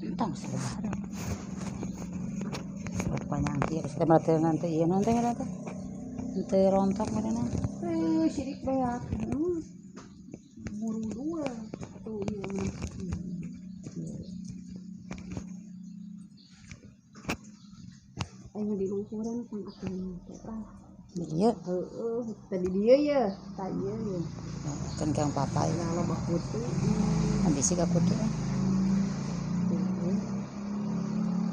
Entang sebenarnya. Rupanya angkir, sebenarnya nanti iya nanti ada. Nanti rontok ada nanti. Sirik banyak. Buru dua. Tuh iya. Ayo di luhuran kan aku apa? Iya. Tadi dia ya, tadi ya. Kan kang papai. Kalau bakut tuh, Habis sih kaput tuh.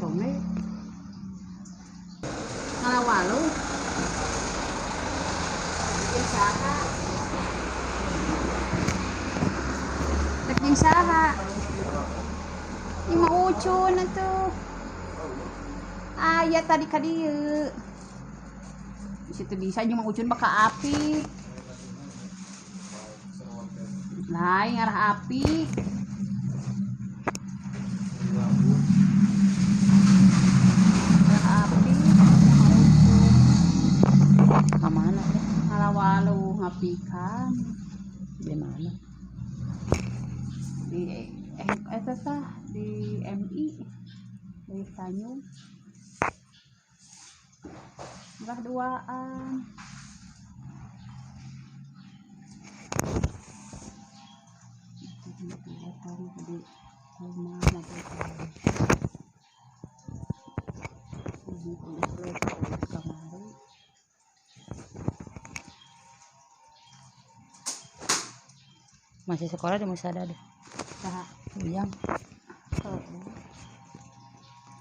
Tome. Kalau walu, bikin saha. Bikin saha. Ini mau ucun tuh. Ya tadi kadieu. Di situ bisa cuma ucun baka api. Lain arah api. Arah api. Kemana deh? Ngalawalu ngapikan. Di mana? Di di MI di Tanjung. Udah duaan. Masih sekolah di Musada deh. Saha Uyang.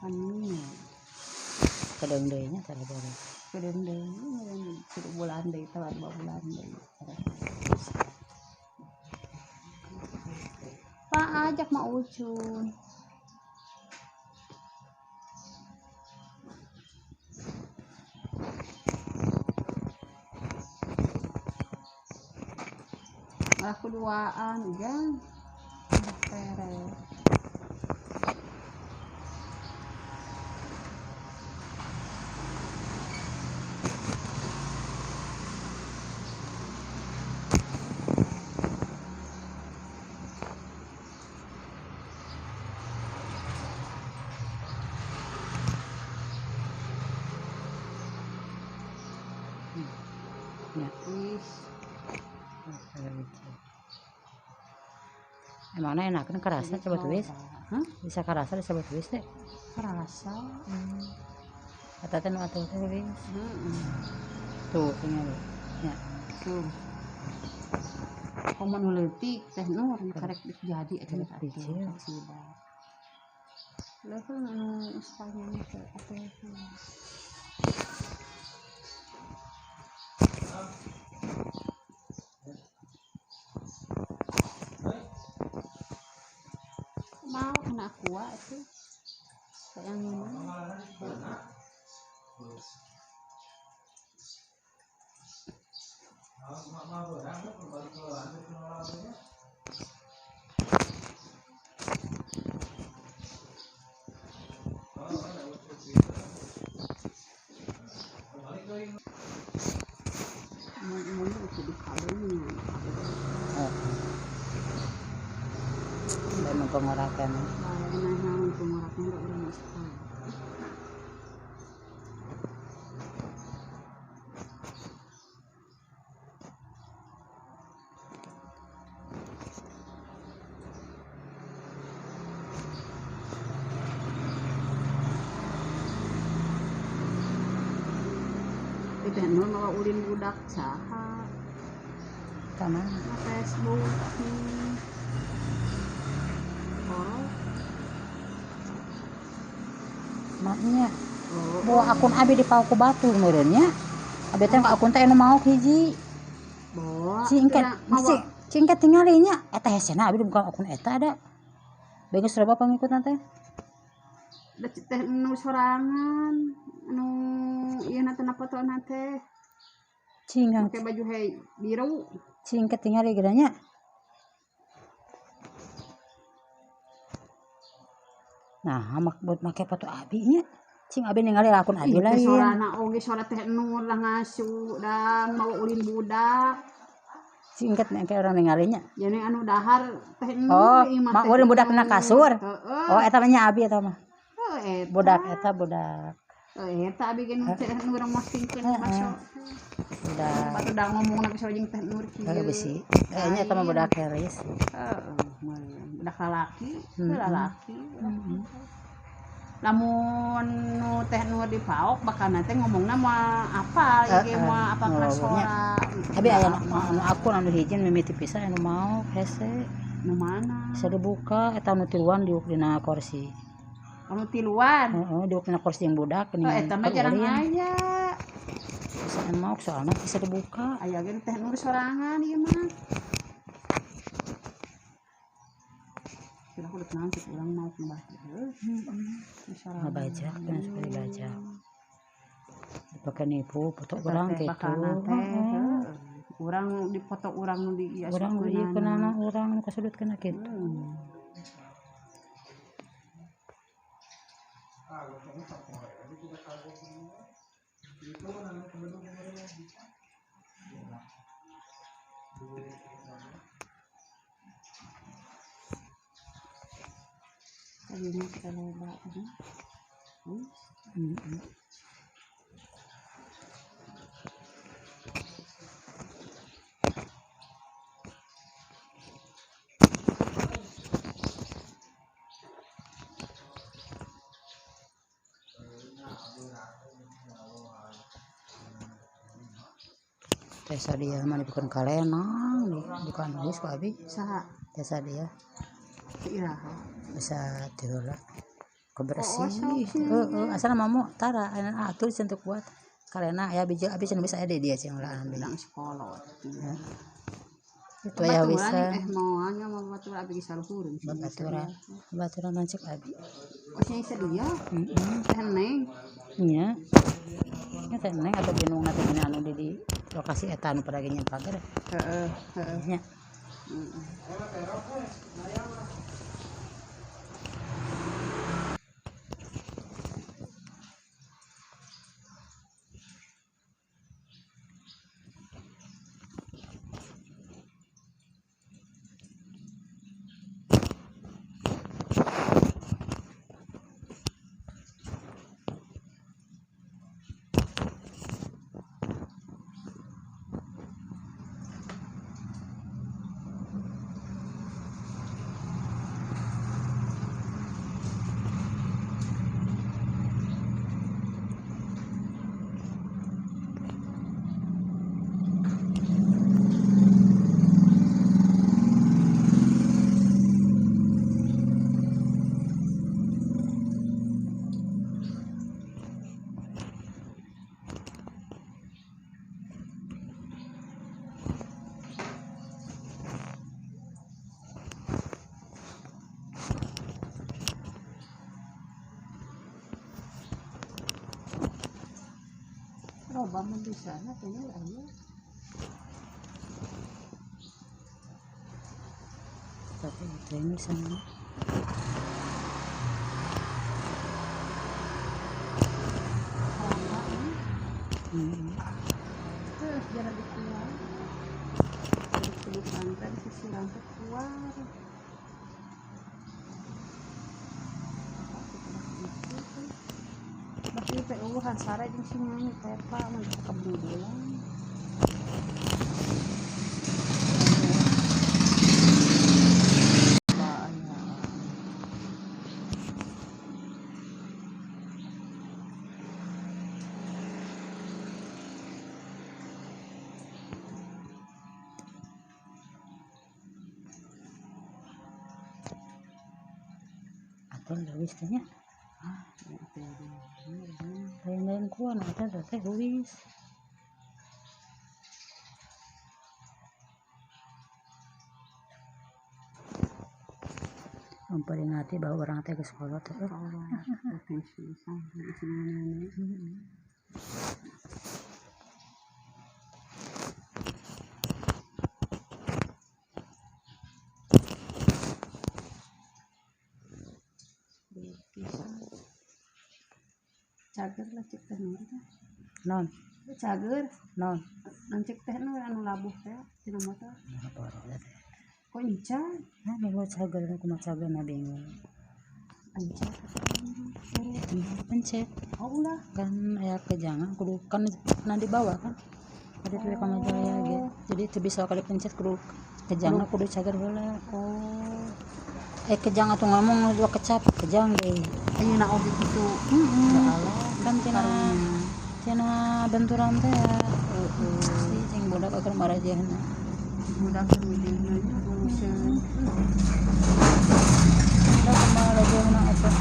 Ini Kedeng deuynya tara bere. kedendeng sudah bulan deh tawar 2 bulan deh. Pak ajak mau ucun. Aku duaan ujang. Pere. Ya. Wis. Emangnya enakan kerasa coba tulis? Hah? Bisa kerasa disebut tulis deh. Kerasa. Kata teh nu atuh teh wis. Tuh tinggal. Ya. Tuh. Komo nu leutik teh nur karek jadi Karek dicil. Level anu istanya teh atuh. Mau kena kuah itu sayang ini. Mau itu dikawinnya. Dan mempengaruhkan. Nah, untuk ngoraknya udah masuk. Teh nur mawa ulin budak saha. Kamana? Na Facebook. Oh. Maknya bawa akun abi di pauku batu meureunnya. Abi teh akun teh anu maok hiji. Bawa. Cingket tinggalinya eta hesena abi bukan akun eta ada. Begeus loba pangikutna teh. Da teh nu sorangan anu ieu na teh fotona teh. Cingang Pakai baju biru. cingket tingali gedanya. Nah, buat make foto abi nya. Cing abi ningali akun abi lain. Sorana oge sora teh nur lah ngasu dan mau ulin budak. Singkat nih kayak orang ningalinya. Jadi anu dahar teh Oh, mak urang budak na kasur. Oh, eta mah nya abi eta mah. Eta Budak eta budak. eta abi geus teh nu urang mostingkeun masuk. Budak. Batu da ngomong na bisa jeung teh nur kieu. Heeh bisi. Kayaknya eta mah budak heris. Budak lalaki, lalaki. Lamun nu teh nur dipaok bakal nanti ngomongna mah apa ieu mah apa kasora. Abi aya anu aku anu hiji mimiti pisan anu mau hese. Nu mana? Bisa dibuka eta anu tiluan diuk dina kursi. Anu tiluan. Heeh, diuk dina kursi yang budak Oh, eta mah jarang aya. Bisa mau soalnya bisa dibuka. Aya ge teh nur sorangan ieu mah. Kira kudu naon sih urang mau ngebahas. Ngebaca, kan suka dibaca. Dipakai nipu, foto urang gitu. Urang dipoto urang nu di Urang di kenana urang nu kasudutkeun kitu. Ini kita loba ini. Tesa dia mah dipikeun kalenang bukan nulis ku abi. Saha? Tesa dia. Iraha. Bisa tiheula. Kebersih. Heeh, asal mamu tara atur cenah kuat. Kalena aya biji abi cenah bisa aya dia cenah ulah Bilang sekolah. Itu ya bisa. Mau anya mau batur abi saluhureun. Baturan mancek abi. Oh, nya sedia. Teh neng. Nya. Nya teh neng atau binung teh anu di lokasi eta anu pada ge pager. Heeh. Nya. Loba mah di sana teh aya. Tapi itu ini sana. Terus jalan di keluar. Di pantai sisi lantai keluar. Tapi teh sare jeung si nyanyi Pepa mah kebudulan. Atau leuwis teh nya. Lain-lain kuan eta teh leuwis. Memperingati bahwa orang teh ke sekolah teh. Cager lah cek teh Non. cager non nancik teh nu anu labuh teh tina motor kok encan nah nih gua cager kumaha cagerna bingung encan pencet oh ulah kan aya kejangan kudu kan di bawah kan ada tuh kamar jaya ge jadi teu bisa kali pencet kudu kejangna kudu cager heula kejang atuh ngomong dua kecap kejang deh ayeuna oge kitu kan tina benturan teh pasti cing budak akan marah jahna budak kemudian nguseuh budak marah jahna apa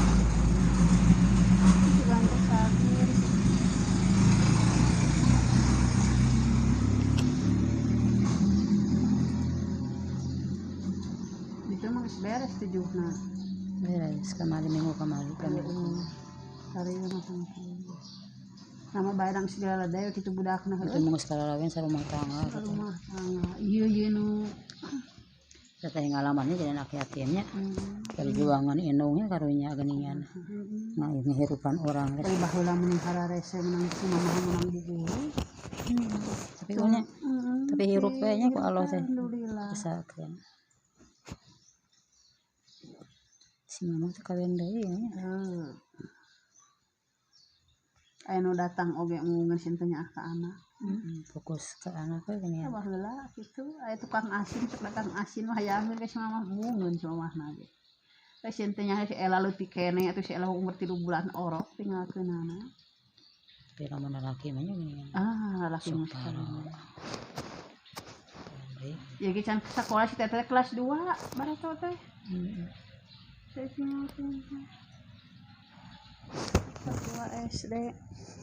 ganti sabir itu mah geus beres tujuhna beres kemarin minggu kemarin hari ini makan nama barang segala daya kitu budakna itu minggu sekali lawan sarumah tangga iya nu teh ngalamannya jadi anak yatimnya perjuangan indungnya karunya geningan nah ngehirupan orang teh baheula meni hararese menang kumaha menang bubur tapi nya tapi hirup we nya ku Allah teh alhamdulillah kesakeun si mama teh kawin deui nya aya nu datang oge ngunggeun tanya ka anak fokus ke anak we gini ya baheula kitu aya tukang asin sok datang asin mah hayang geus mama ngunggeun si mamahna ge teh tanya si Ela leutik kene atuh si Ela umur 3 bulan orok tinggalkeunana tapi lamun lalaki mah nya gini lalaki mah sekali ya ge can sakola si teteh kelas 2 barato teh Ketua SD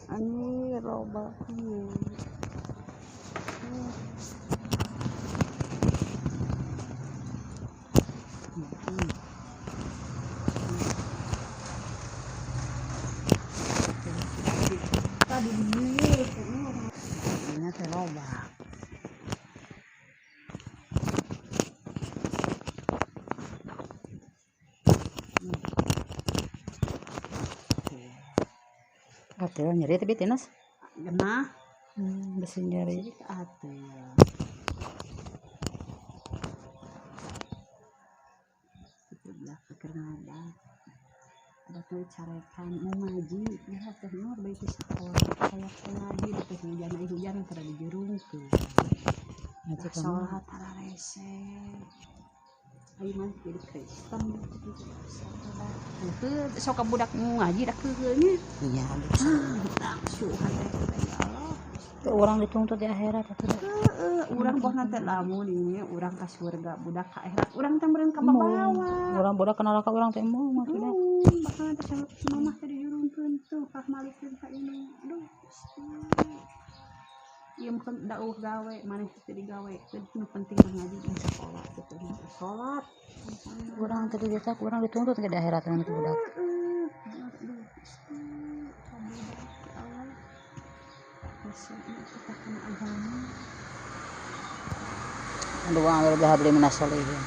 ani loba tadi ini teh loba Atuh nyeri tapi tenas genah besi nyeri atuh itu belah pikir ada tuh carekan mau ngaji ya teh nur baik sekolah kayak ngaji teh hujan kada dijerungkeun ngaji salat hararese ayo mah jadi Kristen itu sok budak ngaji dak keulnya iya langsung hate ya Allah orang dituntut di akhirat atuh urang boh nanti lamun ini urang ka surga budak ka akhirat urang teh meureun ka babawa urang budak ka neraka urang teh mau maksudnya bakal teh si mamah teh dijurungkeun tuh kah malikeun ka ini aduh ieu mah dauh gawe maneh teh digawe nu penting mah ngaji jeung sakola kitu salat urang teh dicetak urang dituntut ke di akhirat nanti budak aduh ambil beli minas solihin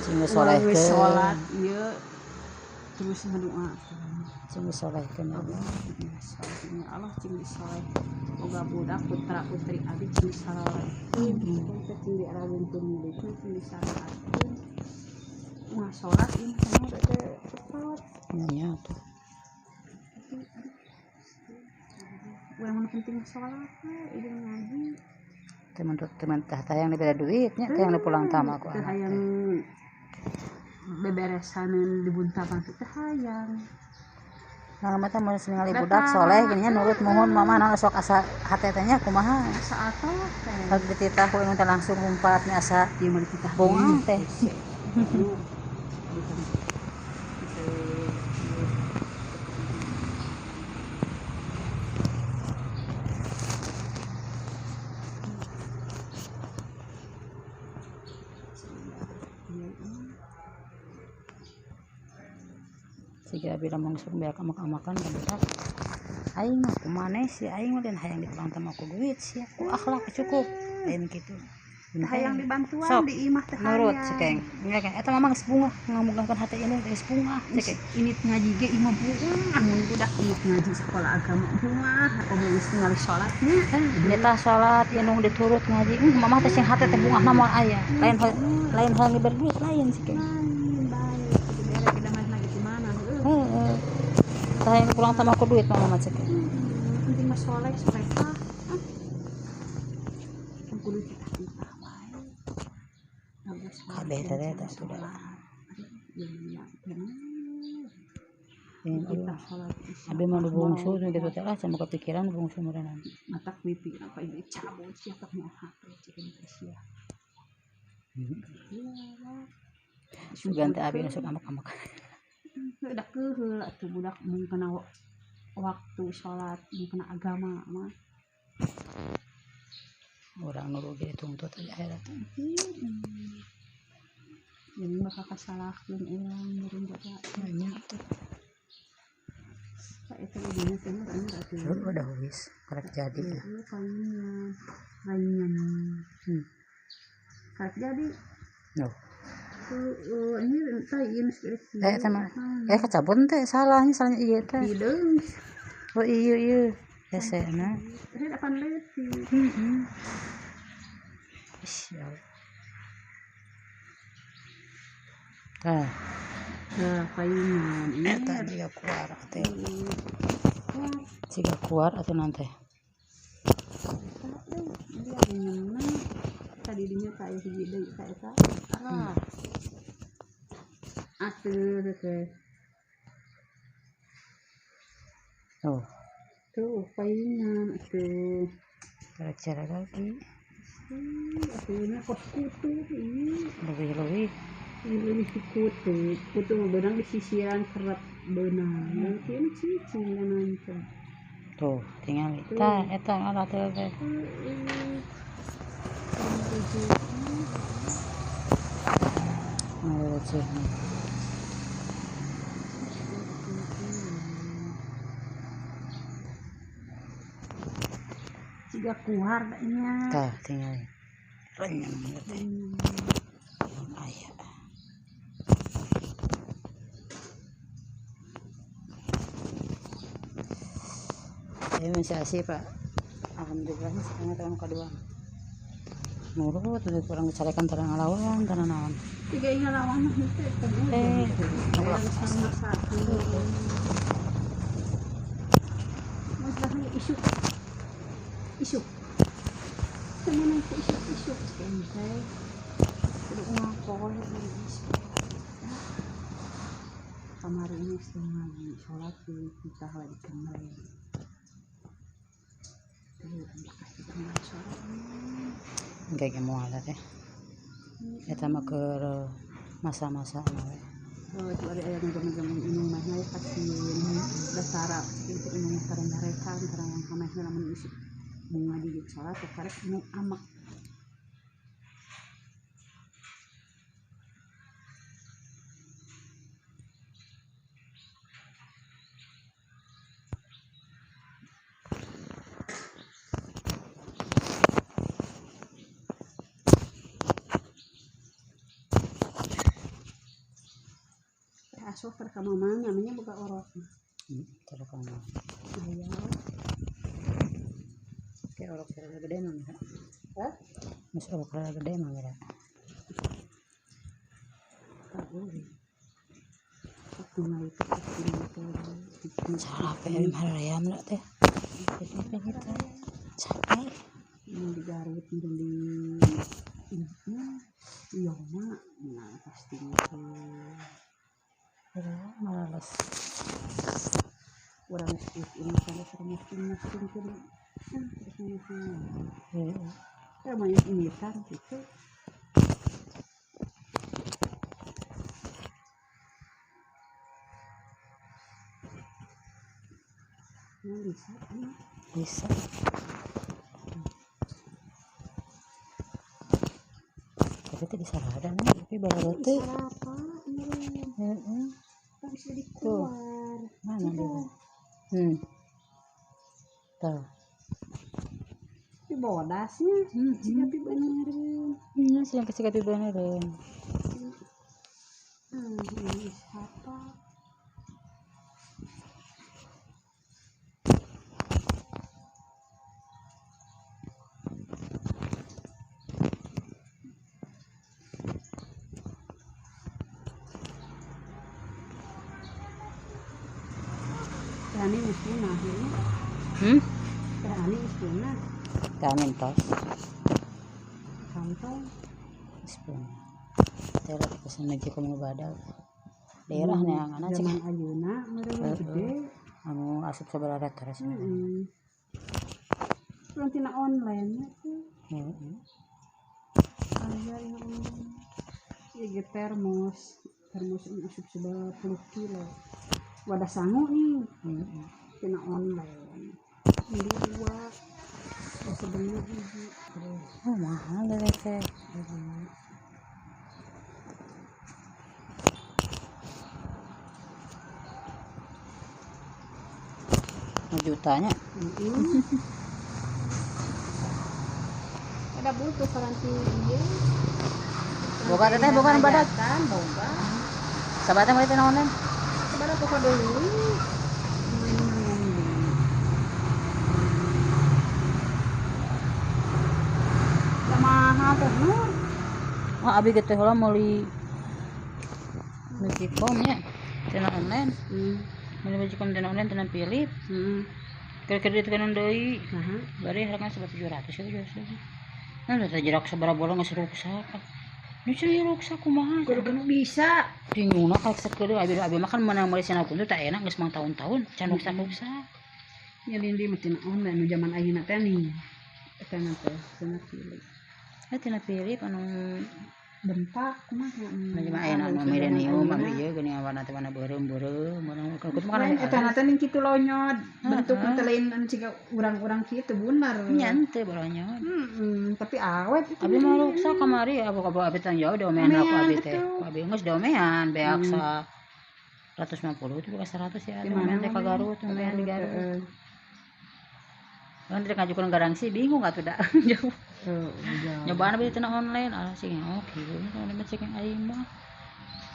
sing soleh ke salat ieu terus berdoa sing solehkeun Allah cing disoleh boga budak putra putri abi cing saleh teh cing diarageunkeun murid cing disalahatkeun mah salat ieu mah teh cepat nya tuh urang penting salat ieu ngaji teman tah yang dibeda duitnya teh yang pulang tamu aku teh hayang beberesaneun dibuntapan teh hayang nah mata mun ningali budak soleh gini nya nurut mohon mama na sok asa hate teh nya kumaha asa atuh teh kalau dititah ku teh langsung umpat nya asa ieu mah dititah bunga teh siga bila mangsul beak amak-amakan ka budak aing mah kumaneh si aing mah dan hayang dipulang tama ku duit sia ku akhlak cukup lain kitu hayang dibantuan sok di imah teh nurut hayang. cekeng eta mah geus bunga ngamungkan hati ini geus bunga cekeng Ini ngaji ge imah bunga mun budak ieu ngaji sekolah agama bunga atau geus ningali salatnya eta salat indung diturut ngaji mamah teh sing hate teh bunga namun aya lain hal ngiber duit lain cekeng baik bere gedangan lagi di mana heeh tah yang pulang sama aku duit mamah cekeng penting mah soleh solehah kudu kita wae kabeh teh eta sudah kita sholat abi mah bungsu gitu teh lah sama kepikiran bungsu meureunna matak mimpi apa ini cabut siapa mau HP cikin sia sugan teh abi sok amak-amak udah keheula tuh budak mun kena waktu sholat mun kena agama mah orang nu rugi dituntut aja akhirat jadi bakal kasalahkeun urang meureun jaga banyak tuh itu udah bener atuh udah wis karek jadi lainnya karek jadi no ini tain skripsi sama kacabun teh salahnya ieu teh hideung oh ieu esena teh akan leuti paingan ini eta juga kuar teh jika kuar atuh nanti tadi dinya kayak hiji deui ka eta atuh teh tuh paingan atuh cara lagi atuhnya kos kutu ini lebih ini kutu benang di sisiran kerap benang nanti ini cicing nanti tuh tinggal eta ngalah teh jika kuar nya tah tinggal renyang teh aya saya masih asih pak alhamdulillah sekarang tahun kedua nurut udah kurang dicarikan tanah ngelawan tanah naon tiga ngelawan sama satu masalahnya isu temen aku isu kentai udah ngakoi isu kamar ini setengah lagi sholat kita lagi kenal kayak mau ada teh eta mah ke masa-masa we itu ada yang ngomong inung mah nya kasih dasar itu inung karang mereka karang kameh namun isi bunga di salat karek inung amak asuh ke mama namanya buka orok terus kamu kayak orok rada gede mah mas orok rada gede mah mira salah pe mah ayam lah teh kita capek mau digarut di iya mak nah pastinya malas orang ini kalau sering kan banyak imitan gitu bisa tapi teh bisa ada nih tapi baru teh bisa dikeluar mana dia tuh tapi bodasnya tapi benerin Iya sih yang kecil tapi beneran. Ini siapa? Ani muslimah ini. Ani muslimah. Kanin tos. Kantong. Spoon. Tera pesan meja kamu badak. Daerah nih yang anak zaman ayeuna meureun gede. Anu asup sabaraha terus. Belum tina online nya tuh. Aya yang ieu termos ini asup 90 kilo. Wadah sangu nih. Tina online. Ini dua. Sebenarnya hiji. Oh mahal deh teh. Jutanya. Ada butuh karanti ieu. Boga teh bukan badak. Boga. Sabatnya mau tina online. Sabaraha pokok deui. Mahal teh Nur. Wah abi gitu heula meuli Magicom nya tina online. Meuli Magicom tina online tina Philip. Kira-kira ditekenan deui. Bari hargana 700 ya jual lagi. Nah udah jerak sabaraha bola geus ruksak. Nu cai ruksak kumaha? Kudu bisa. Bingungna ka sakedeung abi mah kan meunang meuli cenah kuntu tak enak geus mang tahun-tahun can ruksak-ruksak. Nya lindi mah tina online nu zaman ayeuna teh nih. Eta teh cenah Philip. Tina Philip anu bentak kumaha mah ayeuna anu milenium anu ieu geuning warna teh warna beureum meunang kudu mah kan eta teh ning kitu lonyot bentukna teh lain anu ciga urang-urang kitu bener nya teu bolonyot tapi awet itu abi mah ruksak kamari abo abi teh jauh domean aku abi teh abi geus domean beak 150 itu bukan 100 ya domean teh ka Garut domean di Garut kan tidak ngajukeun garansi bingung atuh da jauh nyobaan abi tina online sih oke ini mah cek aing mah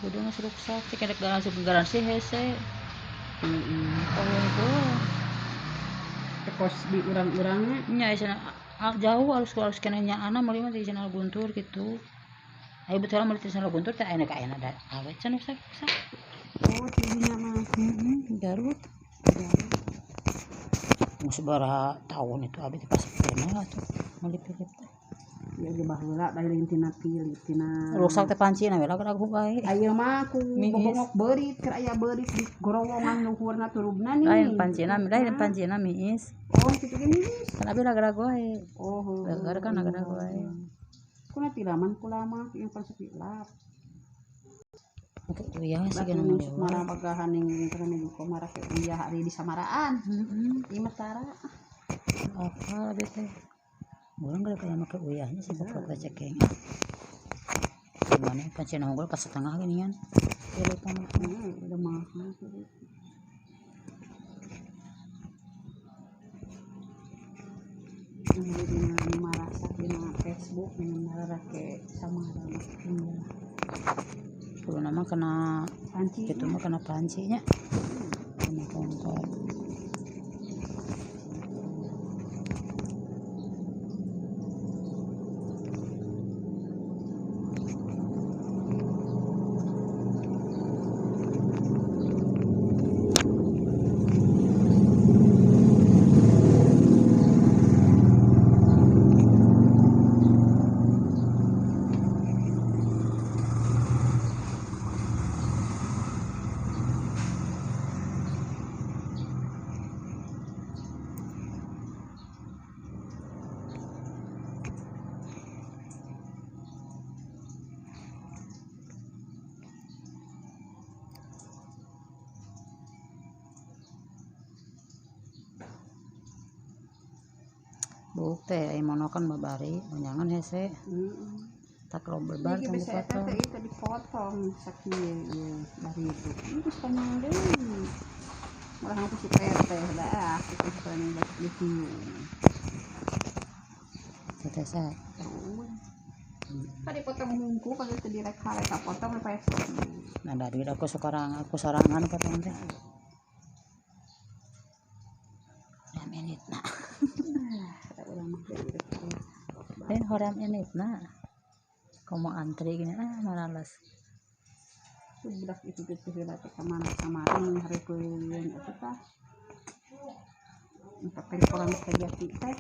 kudu geus ruksak cek ada garansi hese kos di urang-urangnya nya cenah jauh harus kena nyaana meuli mah di cenah Guntur kitu aya betul meuli di cenah Guntur teh aya ka ayeuna da awet cenah ruksak tidinya mah Garut sabaraha tahun itu abi teh pas pernah atuh meuli Philip teh ya di baheula bae tina Philip tina rusak teh pancina we ragu bae aya mah ku bobongok beurit keur aya beurit di gorowongan luhurna turubna nih lain pancina miis kitu ge miis kan abi ragu wae gara kan ragu wae kuna tiraman kulama yang pasukilap uyah sih kan marah bagahan ning kana minggu komara ke uyah hari di Samaraan di Metara apa abi teh urang geus aya make uyahnya sih goblok teh cekeng gimana pancen unggul pas setengah ginian Philip udah mahal di marasa di Facebook dengan marah ke Samarang kudu nama kena panci gitu mah kena pancinya kena kompor buk teh ai monokan babari menyangan hese tak lo bebar kan dipotong itu dipotong sakieu dari itu terus panjang deui malah aku si teh dah aku paling di sini tetesa Tadi potong hungku kalau itu direk hareka potong lepas. Nah dari aku sorangan potong teh. Horam enit na. Urang mah direk. Lain horam enit na. Kamu antri gini males. Budak itu heula teh ka mana kamari hareukeun eta tah. Pakai orang kejati teh.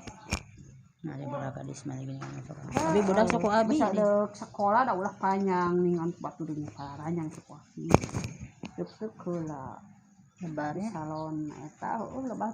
Nah, ada budak gadis mana gini tapi budak sok abi Bisa sekolah da ulah panjang ningan batu deui parahnya sekolah. Deukeuk heula. lebarnya Salon eta lebah